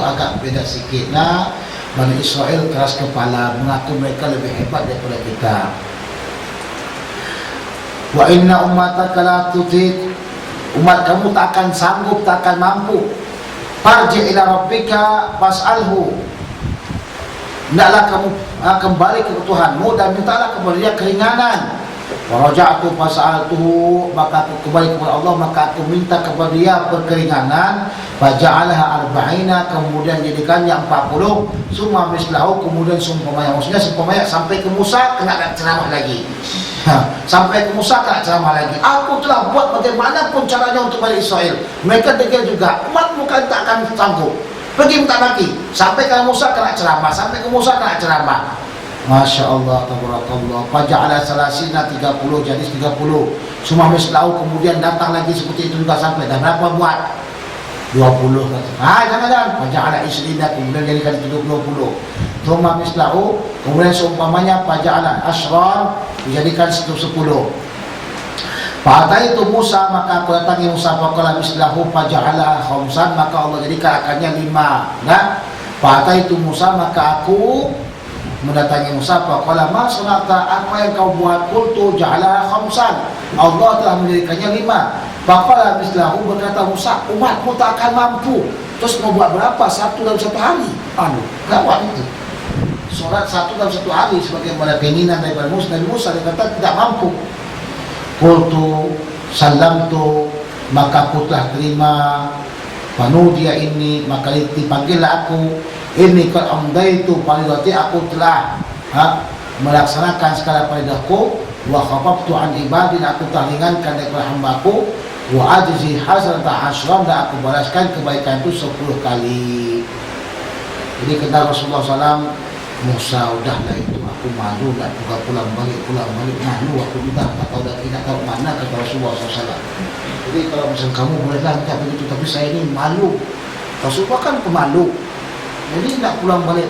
agak beda sikit. Nah, Bani Israel keras kepala, mengaku mereka lebih hebat daripada kita. Wa inna ummataka la tutik, umat kamu tak akan sanggup, tak akan mampu. Farji ila rabbika fas'alhu, hendaklah kamu kembali ke Tuhanmu dan mintalah kepada Dia keringanan. Waraja'tu fas'altuhu, maka aku kembali kepada Allah, maka aku minta kepada Dia berkeringanan. Faja'alaha arba'ina, kemudian jadikannya 40. Summa mislahu, kemudian seumpamanya. Maksudnya seumpamanya sampai ke Musa kena nak ceramah lagi. Sampai ke Musa kena ceramah lagi. Aku telah buat bagaimanapun caranya untuk Bani Israel. Mereka degil juga, umatmu kan tak akan sanggup. Pergi minta lagi. Sampai ke Musa kena ceramah, sampai ke Musa kena ceramah. Masya Allah, tabarakallah. Faja'ala salasina, 30, jadi 30. Summa mislahu, kemudian datang lagi seperti itu juga sampai. Dan berapa buat? 20. Jangan. Faja'ala isrina, kemudian jadikan itu 20. Summa mislahu, kemudian seumpamanya faja'ala asran, dijadikan 10. Fa'ataitu Musa, maka aku datangi Musa, faqala mislahu faja'ala khamsan, maka Allah jadikan akannya 5. Nah, fa'ataitu Musa, maka aku mendatangi Musa, faqala ma sanata, apa yang kau buat? Qultu ja'ala khamsan, Allah telah menjadikannya 5. Faqala mislahu, berkata Musa, umatmu tak akan mampu. Terus mau buat berapa? 1 dalam 1 hari. Gawat itu. Solat 1 dalam 1 hari sebagaimana keinginan daripada Musa. Dan Musa dia kata tidak mampu. Qultu salamtu, maka aku telah terima. Fanudiya ini, maka dipanggillah aku. Ini qad amdaitu faridati, aku telah melaksanakan segala faridahku. Wa khafaftu an ibadin, aku telah ringankan daripada hambaku. Wa ajzi hasrata asyram, dan aku balaskan kebaikan itu 10 kali. Jadi kata Rasulullah SAW, Musa, udahlah itu, aku malu nak pulang balik, malu aku udah tak tahu mana, kata Rasulullah SAW. Jadi kalau misalnya kamu bolehlah minta begitu, tapi saya ini malu. Rasulullah kan pemalu. Jadi nak pulang balik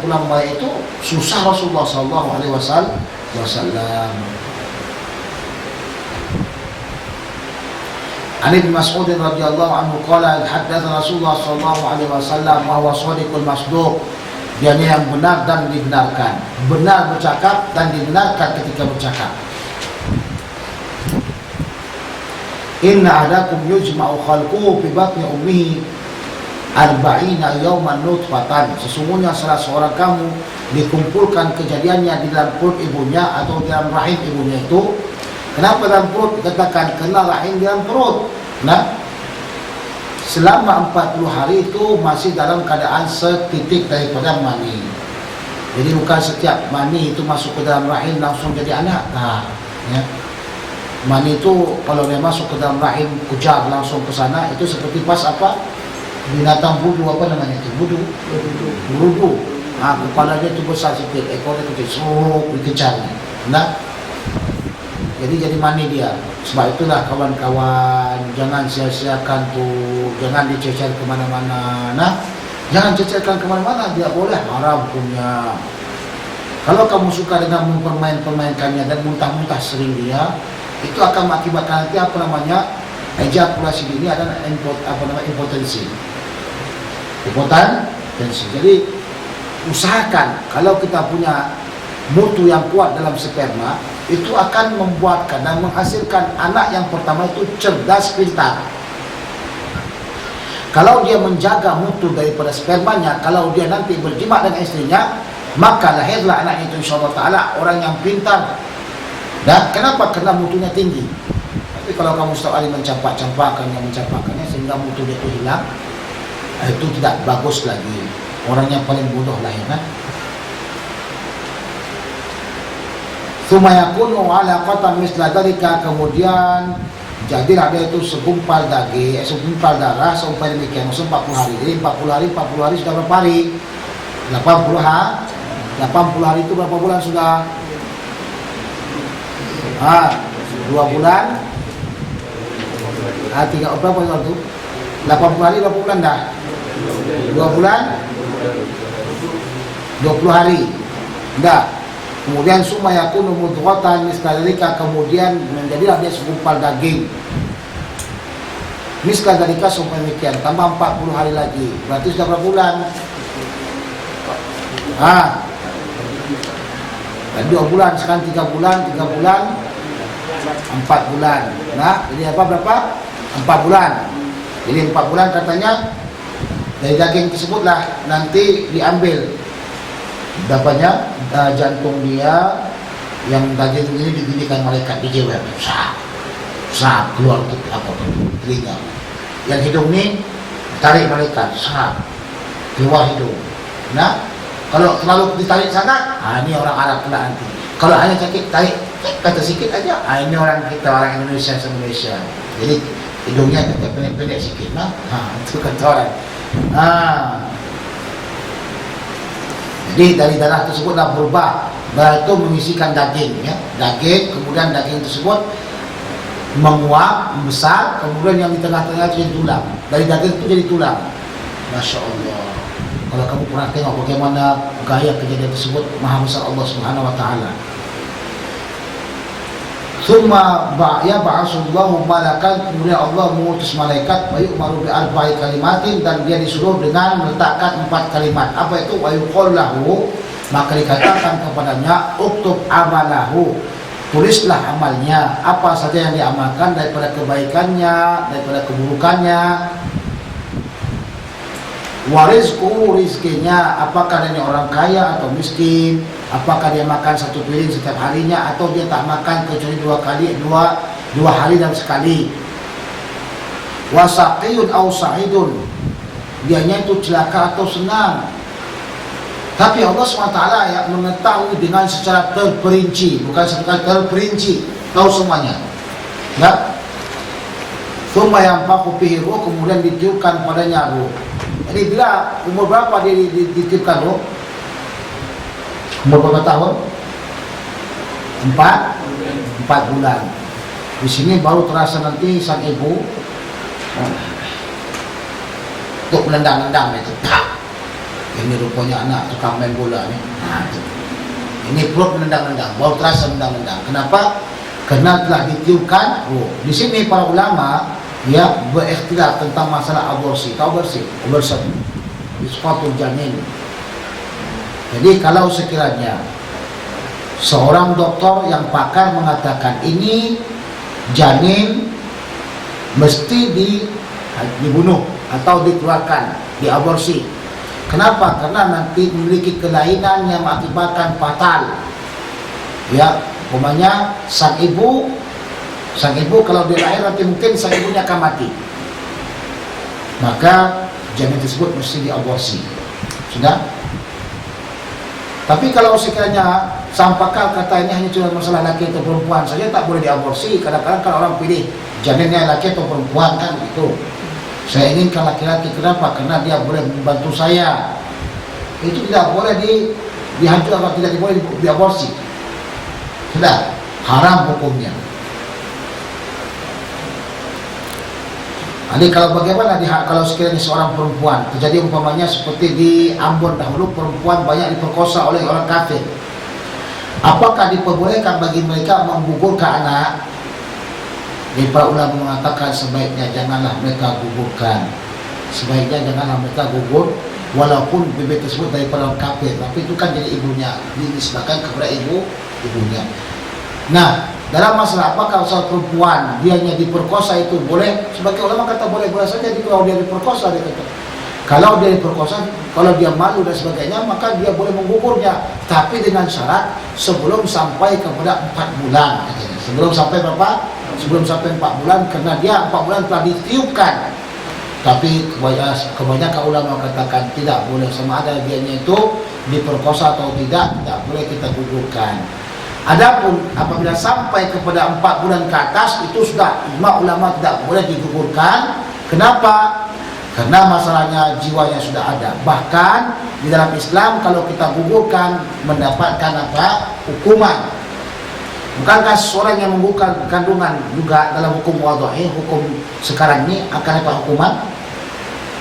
itu susah Rasulullah SAW. Ali bin Mas'ud radhiyallahu anhu qala haddatsa Rasulullah sallallahu alaihi wasallam wa huwa shadiqul masduq, dia yang benar dan dibenarkan, benar bercakap dan dibenarkan ketika bercakap. Inna ahadakum yujma'u khalquhu fi batni ummihi 40 yawman nutfatan, sesungguhnya salah seorang kamu dikumpulkan kejadiannya di dalam perut ibunya atau di dalam rahim ibunya itu. Kenapa dalam perut? Dikatakan kena rahim dalam perut. Nah, selama 40 hari itu masih dalam keadaan setitik daripada mani. Jadi bukan setiap mani itu masuk ke dalam rahim langsung jadi anak. Nah, ya. Mani itu kalau dia masuk ke dalam rahim kujar langsung ke sana, itu seperti pas apa? Binatang budu, apa namanya itu? Budu. Kepalanya itu besar sikit, ekornya kecil, dikejar. Nah, jadi mani dia. Sebab itulah kawan-kawan, jangan sia-siakan tuh, jangan dicecer kemana-mana. Nah, jangan cecerkan kemana-mana, tidak boleh, haram punya. Kalau kamu suka dengan mempermainkannya dan muntah-muntah sering dia, itu akan mengakibatkan nanti ejakulasi dini adalah impotensi. Jadi usahakan kalau kita punya mutu yang kuat dalam sperma, itu akan membuatkan dan menghasilkan anak yang pertama itu cerdas, pintar. Kalau dia menjaga mutu daripada spermanya, kalau dia nanti berjima dengan istrinya, maka lahirlah anak itu insyaAllah ta'ala orang yang pintar. Dan kenapa? Kerana mutunya tinggi. Tapi kalau kamu setiap hari mencampakkannya sehingga mutu dia itu hilang, itu tidak bagus lagi. Orang yang paling bodoh lahir. Sumayakunu alaqatan misla dzalika, kemudian jadilah dia itu segumpal daging, segumpal darah sampai demikian, 40 hari. Jadi 40 hari sudah berapa hari? 80 hari itu berapa bulan sudah? 2 bulan. 3 berapa bulan itu? 80 hari berapa bulan dah? 2 bulan 20 hari. Dah. Kemudian sumayakunu mudghatan misla dzalika, kemudian menjadilah dia segumpal daging. Misla dzalika sampai demikian, tambah 40 hari lagi. Berarti sudah berapa bulan? Dan 2 bulan, sekarang 3 bulan, 4 bulan. Nah, jadi apa berapa? 4 bulan. Jadi 4 bulan katanya dari daging tersebutlah nanti diambil dapatnya jantung dia, yang daging ini diginikan malaikat di jiwa, sah keluar ke telinga. Yang hidung ini tarik malaikat, sah keluar hidung. Nah, kalau terlalu ditarik sangat, ini orang Arab pula nanti. Kalau hanya sakit tarik kata sikit aja, ini orang kita, orang Indonesia. Jadi hidungnya kita pendek-pendek sikit, itu kata orang. Jadi dari darah tersebutlah berubah. Darah itu mengisikan daging, ya. Daging, kemudian daging tersebut menguap, membesar, kemudian yang di tengah-tengah itu jadi tulang. Dari daging itu jadi tulang. Masya Allah. Kalau kamu pernah tengok bagaimana gaya kejadian tersebut, maha besar Allah Subhanahu wa ta'ala. Summa ba'asullahu malakan, kemudian Allah mengutus malaikat, wa yu'maru bi arba'i kalimatin, dan dia disuruh dengan meletakkan 4 kalimat. Apa itu? Wa yuqal lahu, maka dikatakan kepadanya, uktub amalahu, tulislah amalnya, apa saja yang diamalkan daripada kebaikannya, daripada keburukannya. Warizku, rizkinya, apakah dia orang kaya atau miskin, apakah dia makan 1 piring setiap harinya atau dia tak makan kecuali 2 hari dan sekali. Wasaqiyun aw sa'idun, dianya itu celaka atau senang. Tapi Allah SWT yang mengetahui dengan secara terperinci, bukan secara terperinci, tahu semuanya. Ya. Summa yanfakhu fihi ruh, kemudian ditiupkan padanya ruh. Jadi bila umur berapa dia ditiupkan roh? Umur berapa tahun? 4 bulan. Di sini baru terasa nanti sang ibu untuk menendang-nendang itu. Ini rupanya anak tukang main bola ni. Ini perut menendang-nendang, baru terasa menendang-nendang. Kenapa? Karena telah ditiupkan roh. Di sini para ulama berikhtilaf tentang masalah aborsi. Tahu aborsi? Isqatul janin. Jadi kalau sekiranya seorang dokter yang pakar mengatakan ini janin mesti dibunuh atau dikeluarkan, diaborsi. Kenapa? Karena nanti memiliki kelainan yang mengakibatkan fatal. Ya, umpamanya sang ibu kalau dia lahir nanti mungkin sang ibunya akan mati. Maka janin tersebut mesti diaborsi. Sudah? Tapi kalau sekiranya sang pakar kata ini hanya cuma masalah laki atau perempuan saja, tak boleh diaborsi. Kadang-kadang kan orang pilih janinnya laki atau perempuan, kan itu. Saya inginkan laki-laki, kenapa? Karena dia boleh membantu saya. Itu tidak boleh dihancurkan atau tidak boleh diaborsi. Sudah, haram hukumnya. Jadi kalau bagaimana kalau sekiranya seorang perempuan terjadi umpamanya seperti di Ambon dahulu, perempuan banyak diperkosa oleh orang kafir, apakah diperbolehkan bagi mereka menggugurkan anak? Jadi para ulama mengatakan sebaiknya janganlah mereka gugurkan, sebaiknya janganlah mereka gugur, walaupun bebek tersebut daripada orang kafir, tapi itu kan jadi ibunya, dinisbahkan kepada ibunya. Nah, dalam masalah apakah seorang perempuan dianya diperkosa itu boleh? Sebagai ulama kata boleh saja kalau dia diperkosa, dia kata. Kalau dia diperkosa, kalau dia malu dan sebagainya, maka dia boleh menggugurnya, tapi dengan syarat sebelum sampai kepada 4 bulan katanya. Sebelum sampai berapa? Sebelum sampai 4 bulan, karena dia 4 bulan telah ditiupkan. Tapi kebanyakan ulama katakan tidak boleh, sama ada dianya itu diperkosa atau tidak boleh kita gugurkan. Adapun apabila sampai kepada 4 bulan ke atas, itu sudah ijma ulama tidak boleh digugurkan. Kenapa? Karena masalahnya jiwanya sudah ada. Bahkan di dalam Islam kalau kita gugurkan mendapatkan apa? Hukuman. Bukankah seorang yang menggugurkan kandungan juga dalam hukum wadha'i, hukum sekarang ini akan dapat hukuman?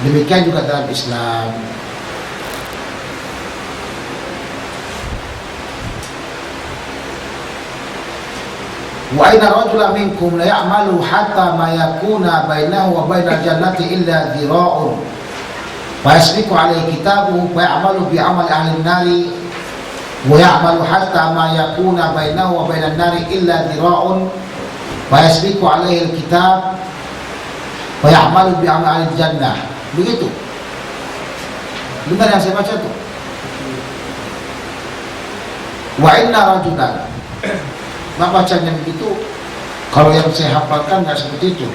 Demikian juga dalam Islam. Wa inna rajula minkum la ya'malu hatta ma yakuna bainahu wa bainal jannati illa dhira'un. فيسبق عليه كتابه فيعمل بعمل أهل النار ويعمل حتى ما يكون بينه وبين النار إلا ذراع فيسبق عليه الكتاب فيعمل بعمل أهل الجنة. Begitu. Benar yang saya baca tuh. Wa inna rajulan. Nah, bacanya begitu. Kalau yang saya hafalkan nggak seperti itu.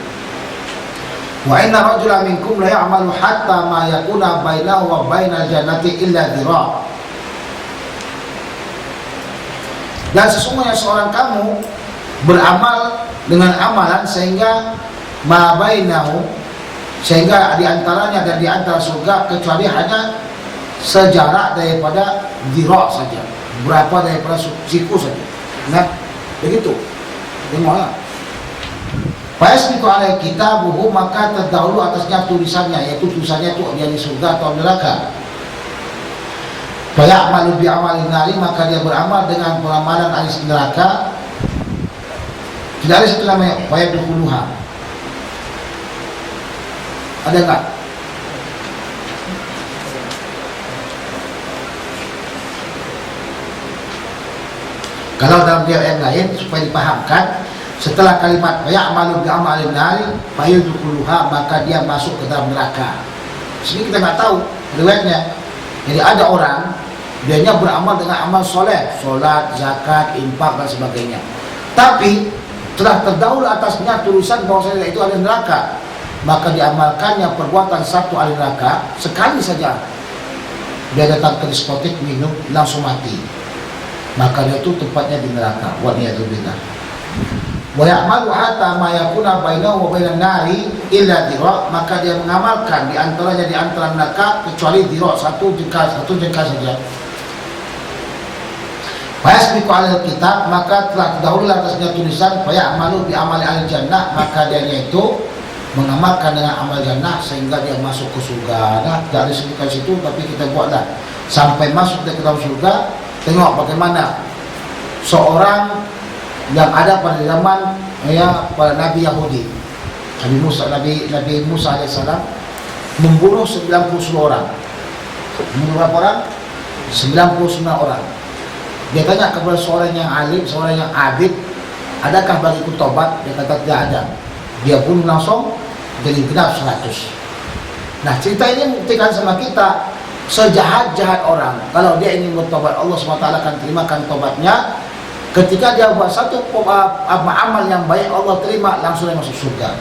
Wa inna rajulan minkum la ya'malu hatta ma yakuna bainahu wa bainal jannati illa dhira'. Dan sesungguhnya seorang kamu beramal dengan amalan sehingga ma bainahu, sehingga diantaranya dan diantara surga kecuali hanya sejarak daripada dhira' saja, berapa daripada siku saja. Nah, begitu. Gimana? Fayasbiqu alaihi kitabuhu, maka terdahulu atasnya tulisannya, yaitu tulisannya itu dia di surga atau neraka. Fayamalu bi amalin nari, maka dia beramal dengan peramalan ahli neraka. Tidak ada satu namanya fayadkhuluha. Ada enggak? Kalau dalam dia yang lain supaya dipahamkan, setelah kalimat ya'malu bi amalin nari fayadkhuluha, maka dia masuk ke dalam neraka. Sini kita nggak tahu riwayatnya. Jadi ada orang dianya beramal dengan amal soleh, solat, zakat, infak dan sebagainya. Tapi telah terdahulu atasnya tulisan bahwasanya itu ahli neraka, maka diamalkannya perbuatan satu ahli neraka sekali saja. Dia datang ke diskotik minum langsung mati, maka dia itu tempatnya di neraka. Waliyadzubillah. Wa ya'malu hatta ma yakuna bainahu wa bainan nari illa dhira', maka dia mengamalkan di antaranya di antara neraka kecuali dhira', satu jengkal saja. Fayasbiqu alal kitab, maka telah terdahulu atasnya tulisan fayamalu bi amali ahli jannah, maka dia itu mengamalkan dengan amal jannah sehingga dia masuk ke surga. Nah, tidak disebutkan situ, tapi kita buatlah sampai masuk ke dalam surga. Tengok bagaimana seorang yang ada pada zaman para nabi Yahudi, Nabi Musa alaihissalam membunuh 99 orang. Membunuh berapa orang? 99 orang. Dia tanya kepada seorang yang alim, seorang yang abid, adakah bagiku tobat? Dia kata tidak ada. Dia bunuh langsung, jadi genap 100. Nah, cerita ini membuktikan sama kita, sejahat-jahat orang, kalau dia ingin bertobat, Allah SWT akan terimakan tobatnya. Ketika dia buat satu amal yang baik, Allah terima, langsung dia masuk surga.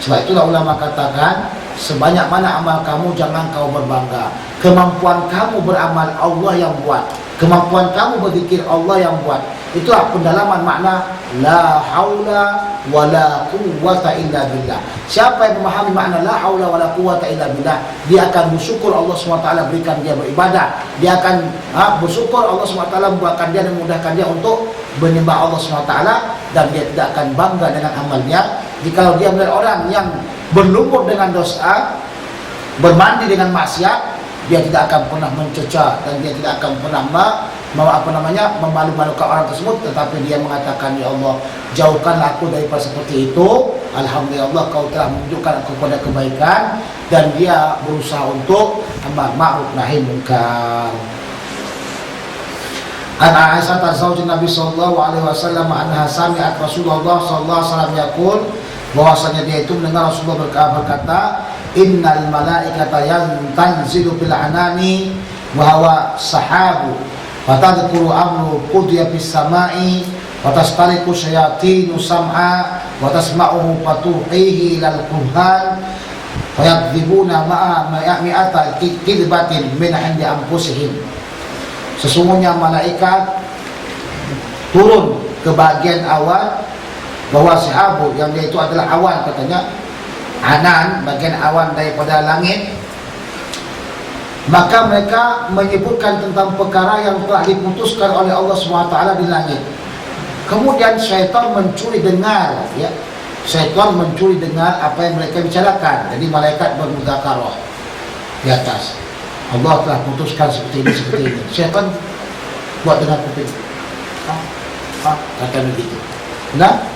Sebab itulah ulama katakan, sebanyak mana amal kamu, jangan kau berbangga. Kemampuan kamu beramal, Allah yang buat. Kemampuan kamu berzikir, Allah yang buat. Itulah pendalaman makna la haula wa la quwwata illa billah. Siapa yang memahami makna la haula wa la quwwata illa billah, dia akan bersyukur Allah SWT berikan dia beribadah. Dia akan bersyukur Allah SWT membuatkan dia dan memudahkan dia untuk menyembah Allah SWT, dan dia tidak akan bangga dengan amalnya. Jika dia melihat orang yang berlumur dengan dosa, bermandi dengan maksiat, dia tidak akan pernah mencerca dan dia tidak akan pernah memalu-malukan orang tersebut, tetapi dia mengatakan, ya Allah, jauhkanlah aku daripada seperti itu. Alhamdulillah, kau telah menunjukkan aku kepada kebaikan, dan dia berusaha untuk amar ma'ruf nahi munkar. An Aisyah zaujin Nabi sallallahu alaihi wasallam anha sami'at Rasulullah sallallahu alaihi wasallam yaqul, bahwasanya dia itu mendengar Rasulullah berkata, innal malaikata yanzilu bil anani wa huwa sahabu fatadhkuru amru qudiya bis samai wa tastariqu syayatinu sam'a wa tasma'uhu fatuhihi lal quhan wa yakdzibuna ma'a mi'ata kidbatin min 'indi anfusihim. Sesungguhnya malaikat turun ke bagian awan, bahwa sahabu yang dia itu adalah awan, katanya anan, bagian awan daripada langit. Maka mereka menyebutkan tentang perkara yang telah diputuskan oleh Allah SWT di langit. Kemudian syaitan mencuri dengar, ya, syaitan mencuri dengar apa yang mereka bicarakan. Jadi malaikat bermudzakarah di atas, Allah telah putuskan seperti ini, seperti ini. Syaitan buat dengar kuping, kata begitu. Nah,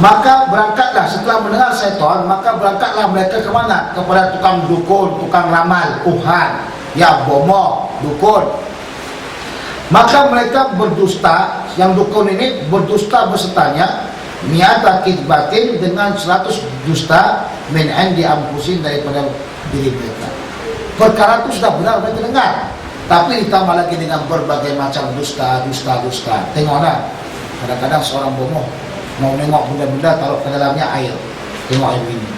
Maka berangkatlah setelah mendengar syaitan, maka berangkatlah mereka ke mana? Kepada tukang dukun, tukang ramal, kuhan, ya bomoh, dukun. Maka mereka berdusta, yang dukun ini berdusta bersertanya niata kitbatin dengan 100 dusta min indi ampusin daripada diri mereka. Perkara itu sudah benar mereka dengar, tapi ditambah lagi dengan berbagai macam dusta. Tengoklah, kadang-kadang seorang bomoh mau nengok benda-benda taruh ke dalamnya air. Tengok air ini.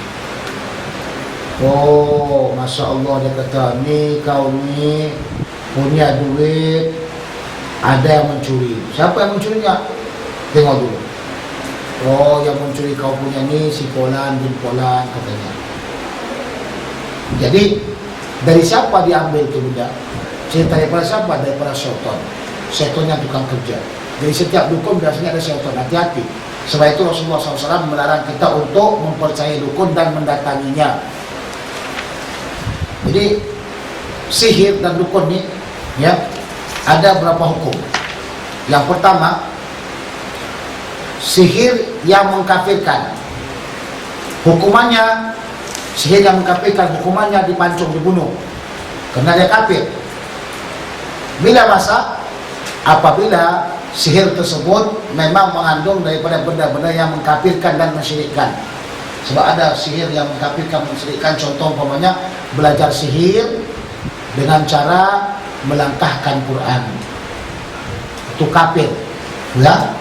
Oh, Masya Allah, dia kata, ni kau ni punya duit, ada yang mencuri. Siapa yang mencurinya? Tengok dulu. Oh, yang mencuri kau punya ni si Polan bin Polan, katanya. Jadi dari siapa diambil itu benda? Cerita daripada siapa? Daripada syaitan. Syaitannya tukang kerja. Jadi setiap dukun biasanya ada syaitan. Hati-hati. Sebab itu Rasulullah SAW melarang kita untuk mempercayai dukun dan mendatanginya. Jadi sihir dan dukun ini, ya, ada beberapa hukum. Yang pertama, sihir yang mengkafirkan. Hukumannya, sihir yang mengkafirkan, hukumannya dipancung, dibunuh, karena dia kafir. Bila masa? Apabila sihir tersebut memang mengandung daripada benda-benda yang mengkafirkan dan mensyirikkan. Sebab ada sihir yang mengkafirkan, mensyirikkan. Contoh umpamanya belajar sihir dengan cara melangkahkan Quran, itu kafir, ya.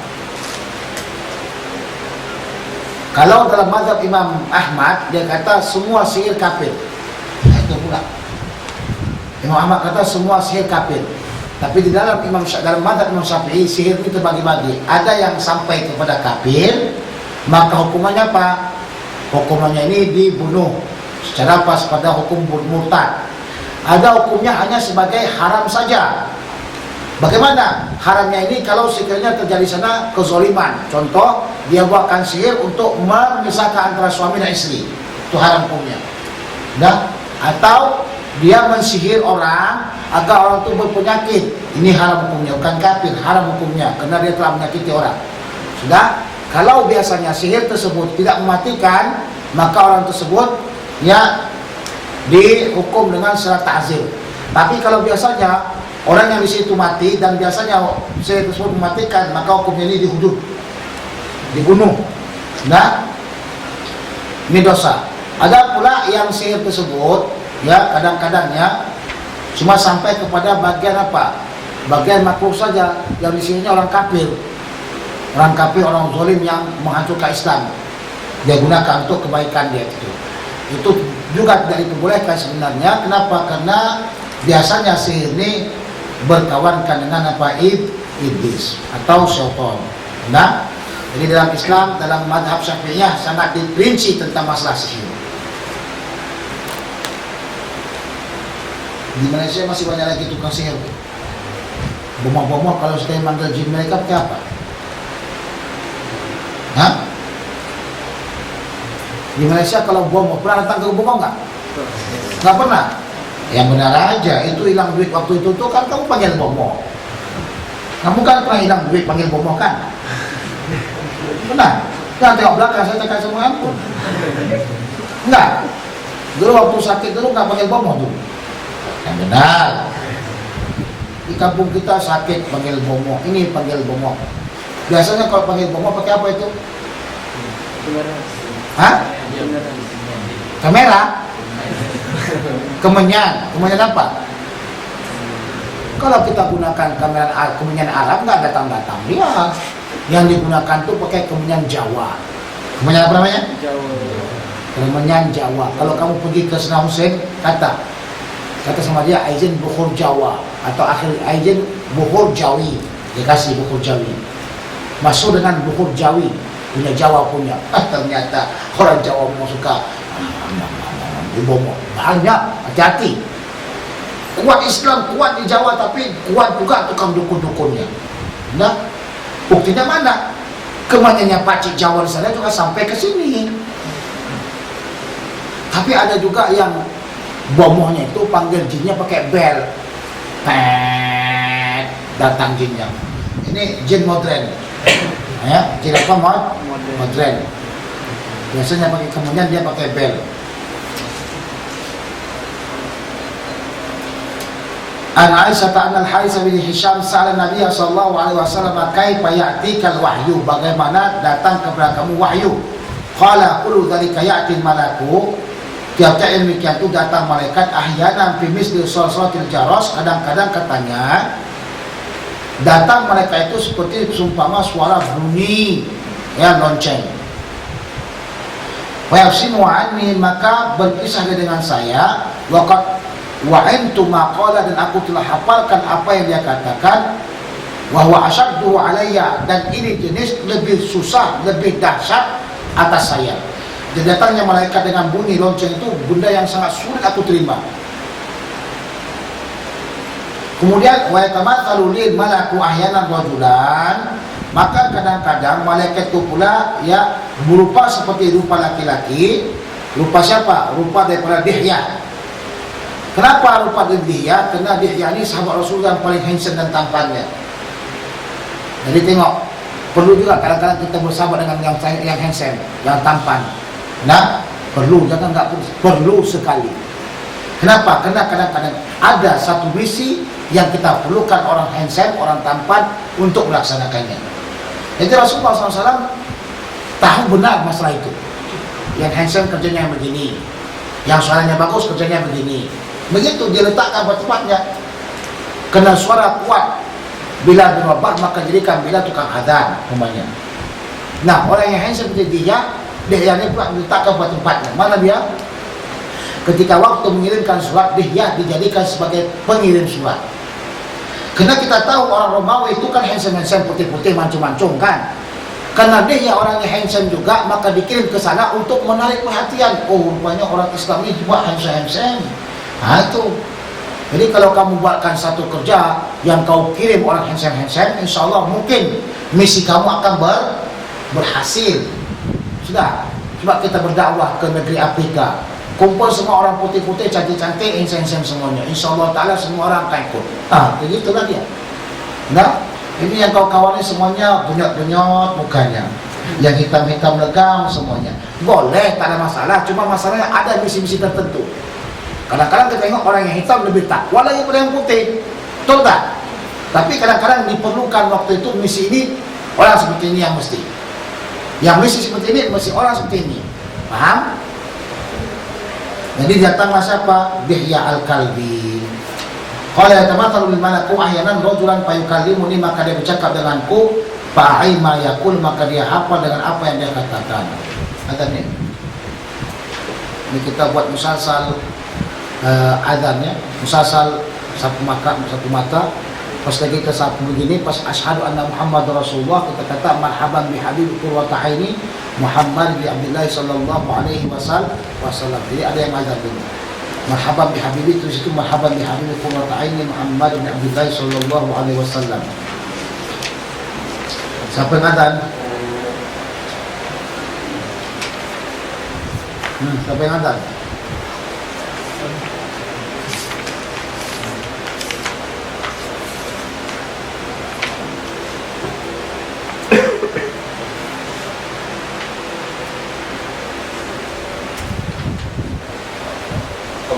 Kalau dalam mazhab Imam Ahmad, dia kata semua sihir kafir. Nah, itu pula Imam Ahmad kata semua sihir kafir. Tapi di dalam mazhab Imam Syafi'i, sihir itu terbagi-bagi. Ada yang sampai kepada kafir, maka hukumannya apa? Hukumannya ini dibunuh secara pas pada hukum murtad. Ada hukumnya hanya sebagai haram saja. Bagaimana haramnya ini? Kalau sekiranya terjadi sana kezoliman. Contoh, dia buatkan sihir untuk memisahkan antara suami dan istri, itu haram hukumnya. Nah, atau dia mensihir orang agar orang itu berpenyakit, ini haram hukumnya, bukan kafir, haram hukumnya, karena dia telah menyakiti orang. Sudah. Kalau biasanya sihir tersebut tidak mematikan, maka orang tersebut ya dihukum dengan syarat ta'zir. Tapi kalau biasanya orang yang di situ mati dan biasanya sihir tersebut mematikan, maka hukumnya ini dihudud, dibunuh. Nah, ini dosa. Ada pula yang sihir tersebut ya kadang-kadang ya cuma sampai kepada bagian apa? Bagian makruh saja, yang disihirnya orang kafir. Orang kafir, orang zalim yang menghancurkan Islam, dia gunakan untuk kebaikan dia itu. Itu juga tidak diperbolehkan sebenarnya. Kenapa? Karena biasanya sihir ini berkawankan dengan apa? Iblis atau syaitan. Nah, jadi dalam Islam, dalam mazhab Syafi'iyah sangat diperinci tentang masalah sihir. Di Malaysia masih banyak lagi tukang sihir. Bomoh-bomoh kalau sekali manggil jin mereka pakai apa? Hah? Di Malaysia kalau bomoh, pernah datang ke bomoh nggak? Nggak pernah. Yang benar aja, itu hilang duit waktu itu tuh kan kamu panggil bomoh. Kamu kan pernah hilang duit panggil bomoh kan? Benar. Jangan tengok belakang, saya tekan semua ampun. Enggak. Dulu waktu sakit dulu nggak panggil bomoh dulu. Yang benar. Di kampung kita sakit panggil bomoh, ini panggil bomoh. Biasanya kalau panggil bomoh pakai apa itu? Hah? Kamera? Kemenyan. Kemenyan apa? Kalau kita gunakan kamera kemenyan Arab nggak datang-datang dia. Yang digunakan tuh pakai kemenyan Jawa. Kemenyan apa namanya? Jawa. Kemenyan Jawa. Kalau kamu pergi ke Senang Hussein, kata sama dia Aizen Bukhur Jawa atau akhir Aizen Bukhur Jawi. Dia kasih Bukhur Jawi. Masuk dengan Bukhur Jawi, punya Jawa punya. Ternyata orang Jawa mau suka dibomoh. Banyak, hati-hati. Kuat Islam, kuat di Jawa, tapi kuat juga tukang dukun-dukunnya. Nah, buktinya mana? Kemanyannya Pakcik Jawa di sana juga sampai ke sini. Tapi ada juga yang bomohnya itu panggil jinnya pakai bel. Datang jinnya. Ini jin modern. Ya, tidak apa modern. Biasanya pakai kemudian dia pakai bel. An Aisyah anna al-Harits bin Hisham sa'ala Nabi sallallahu alaihi wasallam kaifa ya'tikal wahyu, bagaimana datang kepada kamu wahyu. Qala qulu dzalika ya'til malaku, tiap-tiap demikian itu datang malaikat ahyanan fi misli salsalatil jaras, kadang-kadang katanya datang malaikat itu seperti seumpama suara bunyi ya lonceng. Wa yafsimu anni, maka berpisah dengan saya. Wa antu maqala, dan aku telah hafalkan apa yang dia katakan. Wa huwa asyaddu alayya, dan ini jenis lebih susah, lebih dahsyat atas saya. Dan datangnya malaikat dengan bunyi lonceng itu benda yang sangat sulit aku terima. Kemudian wa yatamathalu lil malaku ahyanan rajulan, maka kadang-kadang malaikat itu pula ya berupa seperti rupa laki-laki. Rupa siapa? Rupa daripada Dihya. Kenapa rupa Dihya? Karena Dihya ini sahabat Rasul yang paling handsome dan tampannya. Jadi tengok, perlu juga kadang-kadang kita bersahabat dengan yang handsome, yang tampan. Nah, perlu, jangan enggak perlu sekali. Kenapa? Karena kadang-kadang ada satu misi yang kita perlukan orang handsome, orang tampan untuk melaksanakannya. Jadi Rasulullah SAW tahu benar masalah itu. Yang handsome kerjanya yang begini, yang suaranya bagus kerjanya begini. Begitu dia letakkan pada tempatnya. Kena suara kuat bila berubah, maka jadikan bila tukang adzan umpamanya. Nah, orang yang handsome seperti dia ini pula diletakkan pada tempatnya. Mana dia? Ketika waktu mengirimkan surat, dia dijadikan sebagai pengirim surat. Karena kita tahu orang Romawi itu kan handsome-handsome, putih-putih, mancung-mancung kan. Karena dia orangnya handsome juga, maka dikirim ke sana untuk menarik perhatian. Oh, rupanya orang Islam ini juga handsome-handsome. Nah itu. Jadi kalau kamu buatkan satu kerja yang kau kirim orang handsome-handsome, insya Allah mungkin misi kamu akan berhasil. Sudah. Sebab kita berdakwah ke negeri Afrika, kumpul semua orang putih-putih, cantik-cantik, handsome-handsome semuanya. Insya Allah Ta'ala semua orang akan ikut. Begitulah dia. Nah, ini yang kau kawani semuanya benyot-benyot mukanya, yang hitam-hitam legam semuanya. Boleh, tak ada masalah. Cuma masalahnya ada misi-misi tertentu. Kadang-kadang kita tengok orang yang hitam lebih takwa lagi daripada yang putih, betul tak? Tapi kadang-kadang diperlukan waktu itu misi ini orang seperti ini yang mesti. Yang misi seperti ini mesti orang seperti ini. Paham? Jadi datanglah siapa? Dihya al-Kalbi. Qala yatamathalu bil malaku ahyanan rajulan fayukallimuni, maka dia bercakap denganku, fa'ai ma yaqul, maka dia hafal dengan apa yang dia katakan. Kata ni. Ini kita buat musalsal azannya, musalsal satu mata. Pas lagi kita sapu begini, pas asyhadu anna Muhammad Rasulullah, kita kata marhaban bi habib qurrata aini Muhammad bin Abdullah sallallahu alaihi wasallam. Jadi ada yang azan dulu. Marhaban bi habibi, terus itu marhaban bi habib qurrata aini Muhammad bin Abdullah sallallahu alaihi wasallam. Siapa yang azan? Siapa yang azan?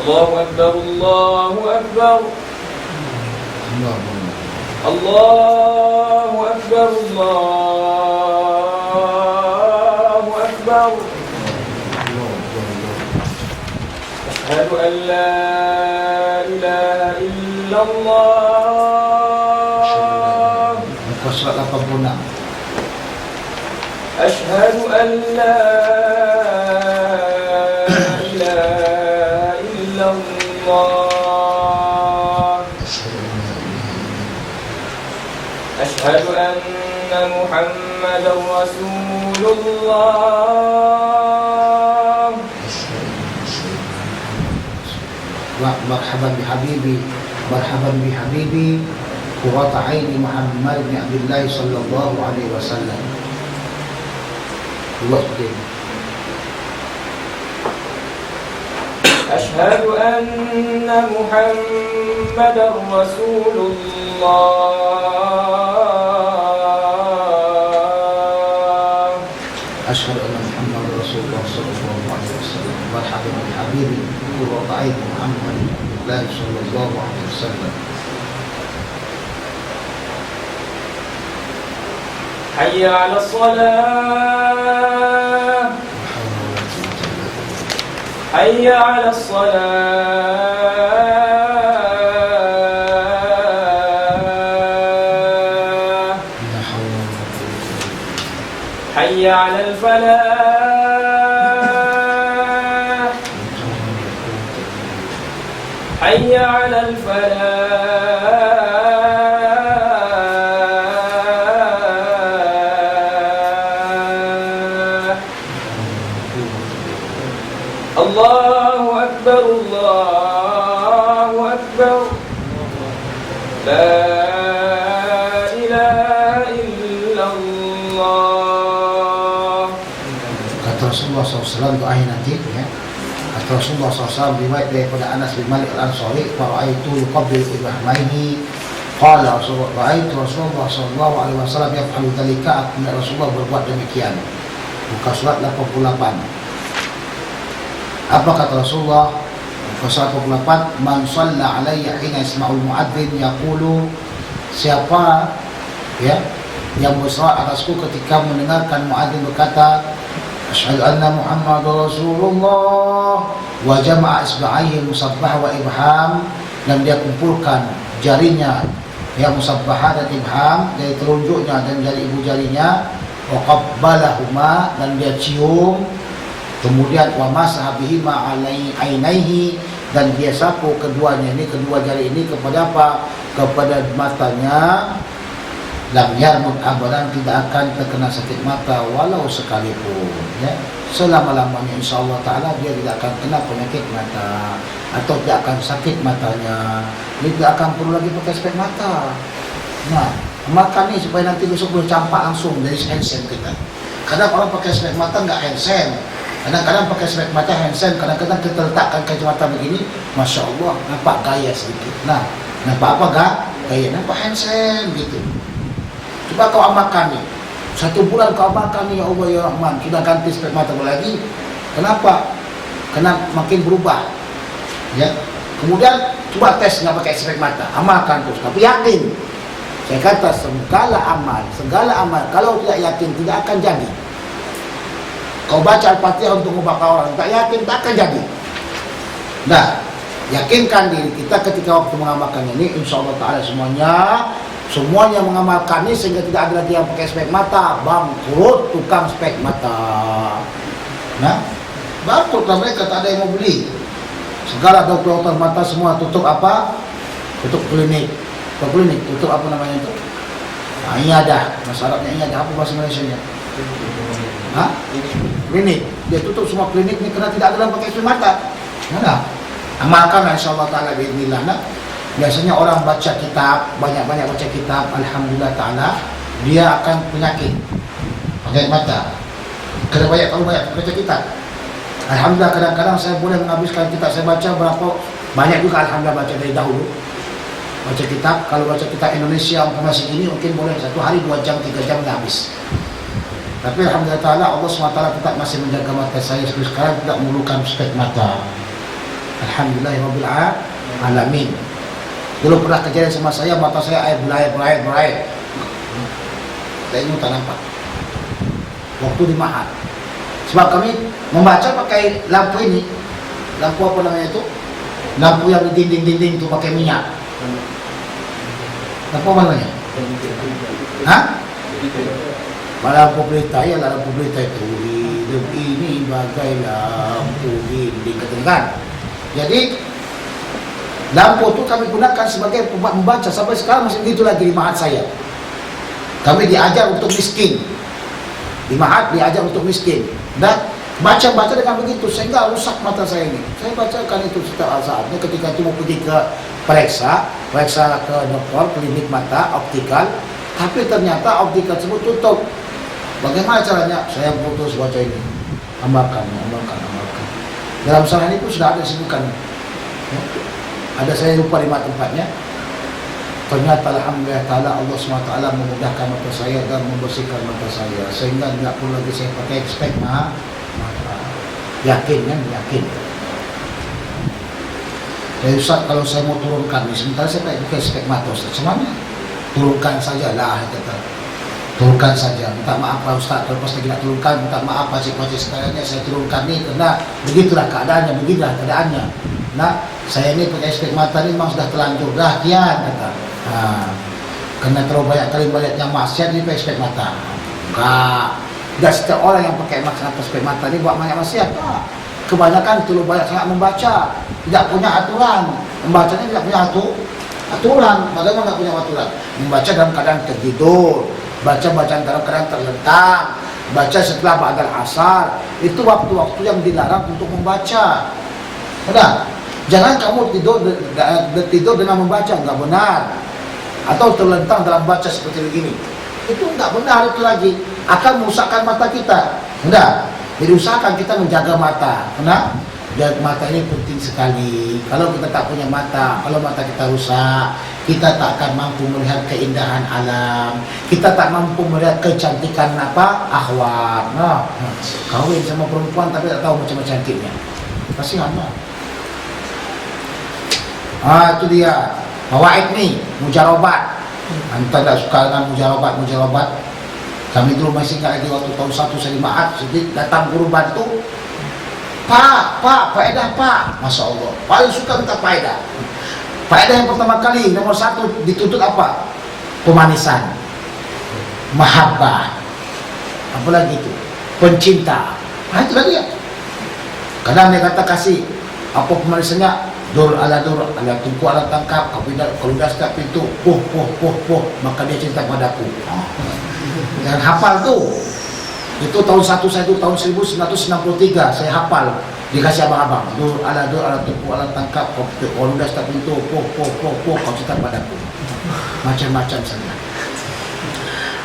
Allahu Akbar, Allahu Akbar, Allahu Akbar, Allahu Akbar. Asyhadu an la ilaha illallah. Surat 86. Asyhadu an la ilaha illallah. Asyhadu anna Muhammadar Rasulullah. Marhaban bi habibi, marhaban bi habibi qurrata aini Muhammad bin Abdullah sallallahu alaihi wasallam. Dua seperti ini. Asyhadu anna Muhammadar Rasulullah. sallallahu alaihi wasallam. حي على الصلاة حي على الصلاة حي على الفلاح حي على الفلاح الله أكبر الله أكبر لا إله إلا الله. Kata Rasulullah SAW doain nanti ya. Kata Rasulullah SAW riwayat daripada Anas bin Malik Al-Ansari, "Ra'aitu yuqabbil ibhmaihi." Qala ra'aitu Rasulullah SAW yaf'alu dzalika. Aku melihat Rasulullah berbuat demikian. Buka surat 88. Apa kata Rasulullah? Surat 88, "Man shalla alayya hina yasma'ul mu'adzin yaqulu." Siapa ya yang bersolat atasku ketika mendengarkan muadzin berkata, "Asyhadu anna Muhammadar Rasulullah," wa jama'a isba'aihi musabbah wa ibham, dan dia kumpulkan jarinya yang musabbah dan ibham, dari telunjuknya dan jari ibu jarinya, wa qabbalahuma, dan dia cium, kemudian wa masaha bihima ainaihi, dan dia sapu keduanya ini, kedua jari ini kepada apa? Kepada matanya. Lam yarmud abadan, tidak akan terkena sakit mata walau sekalipun ya. Selama-lamanya insyaallah taala dia tidak akan kena penyakit mata atau tidak akan sakit matanya. Dia tidak akan perlu lagi pakai spek mata. Nah, makan ni supaya nanti besok boleh campak langsung dari handsen kita. Kadang orang pakai spek mata enggak handsen. Kadang-kadang pakai spek mata handsen, kadang-kadang kita letakkan kacamata begini, Masya Allah, nampak gaya sedikit. Nah, nampak apa gaya? Nampak handsen gitu. Coba kau amalkan ni, 1 bulan kau amalkan ni, ya Allah ya Rahman, sudah ganti spek mata lagi. Kenapa? Kena makin berubah ya. Kemudian coba tes nggak pakai spek mata, amalkan terus, tapi yakin. Saya kata segala amal kalau tidak yakin tidak akan jadi. Kau baca Al-Fatihah untuk mengubah orang, tak yakin tak akan jadi. Nah, yakinkan diri kita ketika waktu mengamalkan ini, insyaallah taala semuanya mengamalkan ini, sehingga tidak ada lagi yang pakai spek mata. Bangkrut tukang spek mata. Nah, bangkrutlah mereka, tak ada yang mau beli. Segala dokter mata semua tutup apa? Tutup klinik. Tutup apa namanya itu? Nah, iyadah. Masyarakat iyadah, apa bahasa Malaysia-nya? Hah? Klinik. Dia tutup semua klinik ni kerana tidak ada yang pakai spek mata. Mana? Amalkan insyaallah taala bismillah. Nah, biasanya orang baca kitab, banyak-banyak baca kitab, alhamdulillah taala, dia akan penyakit pakai mata. Kerana banyak baca kitab. Alhamdulillah kadang-kadang saya boleh menghabiskan kitab saya baca berapa banyak juga, alhamdulillah baca dari dahulu. Baca kitab, kalau baca kitab Indonesia masih ini mungkin boleh 1 hari 2 jam 3 jam dah habis. Tapi alhamdulillah taala Allah SWT tetap masih menjaga mata saya sampai sekarang, tidak memerlukan spek mata. Alhamdulillahirabbil alamin. Dulu pernah kejadian sama saya, mata saya air berair. Saya ini tak nampak. Waktu di Mahat. Sebab kami membaca pakai lampu ini. Lampu apa namanya itu? Lampu yang di dinding-dinding itu pakai minyak. Lampu apa namanya? Hah? Lampu pelita, ya lampu pelita itu. Hidup ini bagai lampu dinding, kan? Jadi lampu itu kami gunakan sebagai membaca sampai sekarang masih begitu lagi di Mahat saya. Kami diajar untuk miskin. Di Mahat diajar untuk miskin. Dan baca dengan begitu sehingga rusak mata saya ini. Saya bacakan itu setiap saatnya ketika itu mau pergi ke periksa ke dokter klinik mata optikal, tapi ternyata optikal tersebut tutup. Bagaimana caranya? Saya putus baca ini. Amalkan. Dalam sana ini pun sudah ada sibukan. Ada, saya lupa 5 tempatnya. Ternyata alhamdulillah taala Allah SWT memudahkan mata saya dan membersihkan mata saya sehingga tidak perlu lagi saya pakai spek mata. Yakin. Ustaz, kalau saya mau turunkan ni, sementara saya pakai spek mata Ustaz, semuanya turunkan sajalah, kata. Turunkan saja, minta maaf Pak Ustaz kalau pas lagi nak turunkan, minta maaf pakcik-pakcik sekalian, saya turunkan ni kerana begitulah keadaannya, begitulah keadaannya. Nah, saya ni pakai spek mata ni memang sudah terlanjur dah kian, kata. Kerana terlalu banyak kali melihat yang maksiat ni pakai spek mata. Enggak setiap orang yang pakai spek mata ni buat banyak maksiat. Kebanyakan terlalu banyak sangat membaca, tidak punya aturan. Membacanya tidak punya aturan. Bagaimana tidak punya aturan? Membaca dalam keadaan tertidur, baca bacaan dalam keadaan terlentang, baca setelah ba'dal asar. Itu waktu-waktu yang dilarang untuk membaca. Sudah, jangan kamu tidur dengan membaca, enggak benar. Atau terlentang dalam baca seperti begini, itu enggak benar, itu lagi akan merusakkan mata kita. Sudah, jadi usahakan kita menjaga mata. Kenapa? Dan mata ini penting sekali. Kalau kita tak punya mata, kalau mata kita rusak, kita tak akan mampu melihat keindahan alam, kita tak mampu melihat kecantikan akhwat. Kahwin sama perempuan tapi tak tahu macam cantiknya, kasihan lah. Itu dia fawaid ni, mujarobat. Anda tak suka dengan mujarobat. Kami dulu masih ingat lagi waktu tahun 1 saya di Ma'at, sedikit datang guru bantu. Pak, faedah Pak. Masya Allah, paling suka minta faedah. Faedah yang pertama kali, nomor 1 dituntut apa? Pemanisan, mahabbah, apa lagi itu? Pencinta. Itulah dia. Kadang dia kata kasih apa pemanisannya? Dur ala tungku ala tangkap. Kalau dah start pintu, maka dia cinta padaku. Jangan hafal tu. Itu tahun 1 saya itu tahun 1963 saya hafal, dikasih abang-abang. Dur ala tungku ala tangkap. Kalau dah start pintu, kau cinta padaku. Macam-macam saja.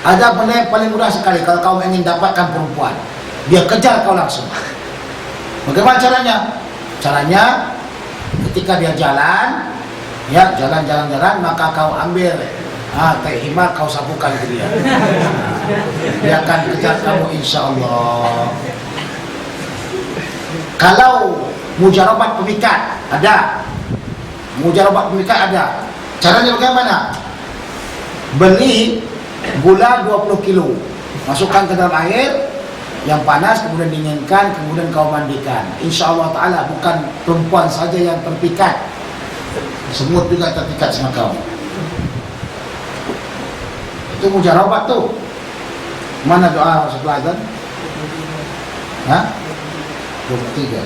Ada benda yang paling mudah sekali kalau kau ingin dapatkan perempuan, dia kejar kau langsung. Bagaimana caranya? Caranya ketika dia jalan, maka kau ambil tai himar, kau sapukan ke dia. Dia akan kejar kamu insya-Allah. Kalau mujarobat pemikat ada. Caranya bagaimana? Beli gula 20 kilo, masukkan ke dalam air yang panas, kemudian dinginkan, kemudian kau mandikan. InsyaAllah ta'ala bukan perempuan saja yang terpikat, semut juga terpikat sama kau. Itu mujarobat tu. Mana doa setelah azan? 23.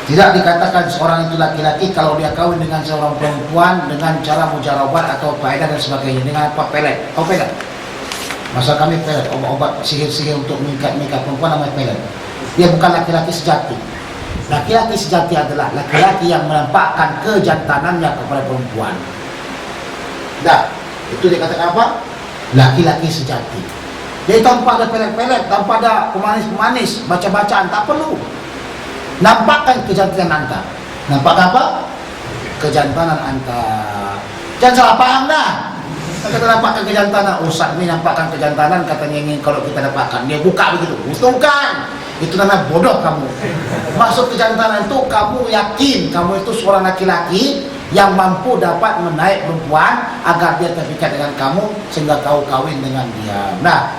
Tidak dikatakan seorang itu laki-laki kalau dia kawin dengan seorang perempuan dengan cara mujarobat atau faedah dan sebagainya. Dengan apa? Pelet. Oh, pelet. Masa kami pelet, obat-obat sihir-sihir untuk mengikat perempuan namanya pelet. Dia bukan laki-laki sejati. Laki-laki sejati adalah laki-laki yang menampakkan kejantanannya kepada perempuan. Dah, itu dikatakan apa? Laki-laki sejati. Jadi tanpa ada pelet-pelet, tanpa ada pemanis-pemanis, baca-bacaan, tak perlu. Nampakkan kejantanan anda. Nampak apa? Kejantanan anda. Jangan salah paham dah. Kita nampakkan kejantanan. Ustaz ni nampakkan kejantanan, katanya ingin kalau kita dapatkan. Dia buka begitu. Bukan. Itu namanya bodoh kamu. Maksud kejantanan itu kamu yakin kamu itu seorang laki-laki yang mampu dapat menaik perempuan agar dia terpikat dengan kamu sehingga kau kawin dengan dia. Nah,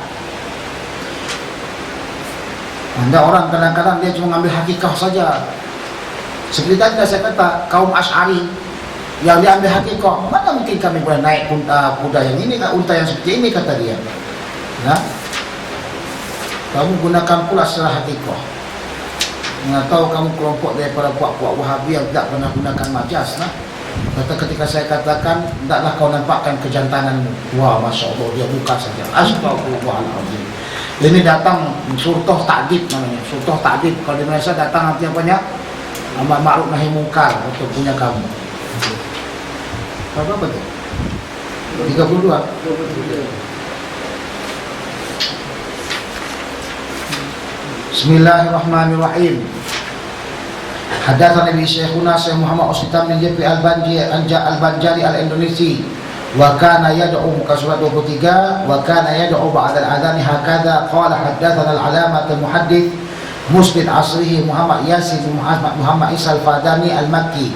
Anda orang kadang-kadang dia cuma ngambil hakikah saja. Seperti tadi saya kata, kaum Asy'ari yang diambil hakikah, mana mungkin kami boleh naik kuda yang ini, unta yang seperti ini, kata dia. Nah, kamu gunakan pula secara hakikah. Tahu kamu kelompok daripada puak-puak Wahabi yang tidak pernah gunakan majas. Nah, kata ketika saya katakan, tidaklah kau nampakkan kejantananmu. Wah, Masya Allah, dia buka saja. Astagfirullahaladzim. Ini datang surtoh takdib namanya. Surtoh takdib. Kalau di Malaysia datang nanti apanya? Amar ma'ruf nahi mungkar untuk punya kamu. Berapa tu? 32. Bismillahirrahmanirrahim. Hadatsana bi Syekhuna Syekh Muhammad Ustam bin Jabir Al-Banjari Al-Indonesi. Wa kana yad'u muka surat 23 wa kana yad'u ba'da al-adhan hakadha qala hadatsana al-alamah al-muhaddits Muslim asrihi Muhammad Yasin Muhammad Isa al-Fadani al-Makki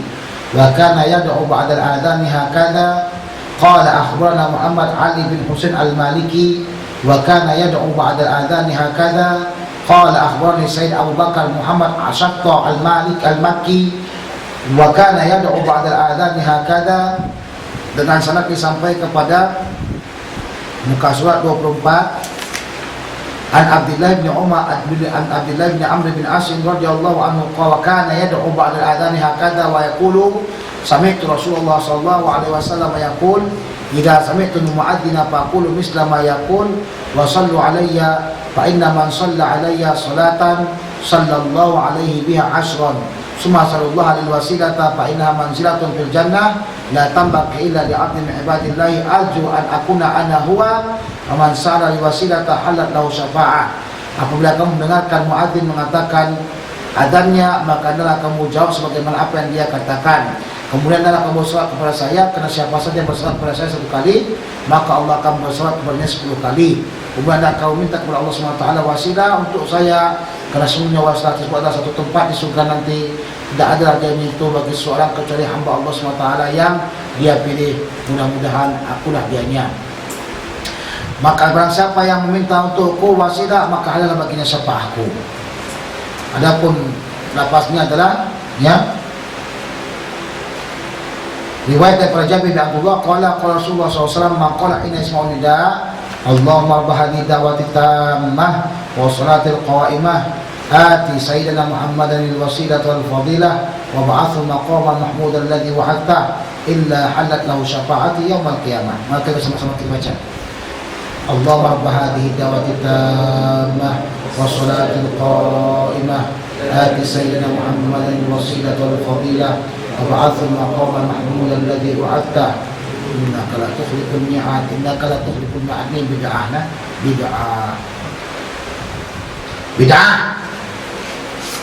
wa kana yad'u ba'da al-adhan hakadha qala akhbarana Muhammad Ali bin Husain al-Maliki wa kana yad'u ba'da al-adhan hakadha qala akhbarani Sayyid Abu Bakar Muhammad Ashatta al-Malik al-Makki wa kana yad'u ba'da al-adhan hakadha. Dengan sanad sampai kepada muka surat 24. An Abdullah bin Umar an Abdullah bin Amr bin Asim radhiyallahu anhu qala kana yad'u ba'da al-adhan hakadha wa yaqulu sami'tu Rasulullah sallallahu alaihi wasallam yaqul idza sami'tu mu'adhdhina faqulu misla ma yaqul wa sallu alayya fa inna man shalla alayya salatan sallallahu alaihi biha 'ashran summa sallallahu alaihi wasilata fa innaha manzilatun fil jannah la tambaqi illa li 'abdin min ibadillahi arju an akuna ana huwa wa man sa'ala li wasilata halat lahu syafa'ah. Apabila kamu mendengarkan muadzin mengatakan adanya, maka adalah kamu jawab sebagaimana apa yang dia katakan. Kemudian adalah kamu bersolat kepada saya, karena siapa saja yang bersolat kepada saya 1 kali, maka Allah akan bersolat kepadanya 10 kali. Kemudian adalah kamu minta kepada Allah SWT wasilah untuk saya, karena sungguhnya wasilah tersebut adalah satu tempat di surga nanti. Tidak ada lagi yang itu bagi seorang kecuali hamba Allah SWT yang dia pilih. Mudah-mudahan akulah dianya. Maka barang siapa yang meminta untukku wasilah, maka adalah baginya syafaatku. Adapun lafaznya adalah riwayat daripada Jabir bin Abdullah qala Rasulullah SAW man qala inna isma'u nida Allahumma bahani da'wati tammah wa salatil qa'imah ati sayyidina Muhammadan al-wasilah wal fadilah wa ba'athu maqaman mahmudan alladhi wa'adta illa halat lahu syafa'ati yawmal qiyamah. Maka bersama-sama kita baca Allahumma rabb hadhihi da'wati tammah wa salatil qa'imah ati sayyidina Muhammadan al-wasilah wal fadilah وبعث المقام المحمود الذي وعدته إنك لا تخلف الميعاد إنك لا تخلف الميعاد. Ini bid'ah.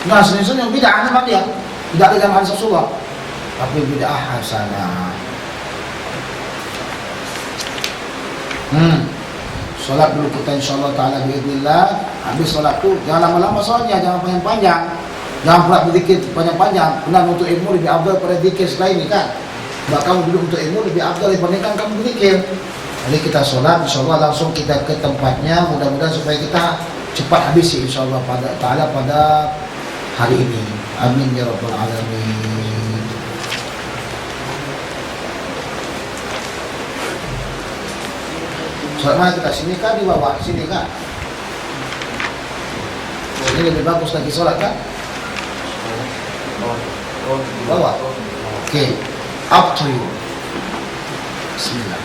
Nah, sebenarnya bid'ah memang dia tidak dalam hadis Rasulullah, tapi bid'ah hasanah. Salat dulu kita insyaallah taala biidznillah. Habis salat tu jangan lama-lama soalnya, jangan panjang-panjang. Jangan pula berzikir panjang-panjang. Benar, untuk ilmu lebih afdal pada zikir selain ini kan. Sebab kamu duduk untuk ilmu lebih afdal dibandingkan kamu berzikir. Jadi kita sholat, insyaAllah langsung kita ke tempatnya. Mudah-mudahan supaya kita cepat habisi insyaAllah pada hari ini. Amin ya rabbal alamin. Sholat mana kita? Sini kan di bawah? Sini kan? Ini lebih bagus lagi sholat kan? Bawah. Okay. Up to you. Bismillah.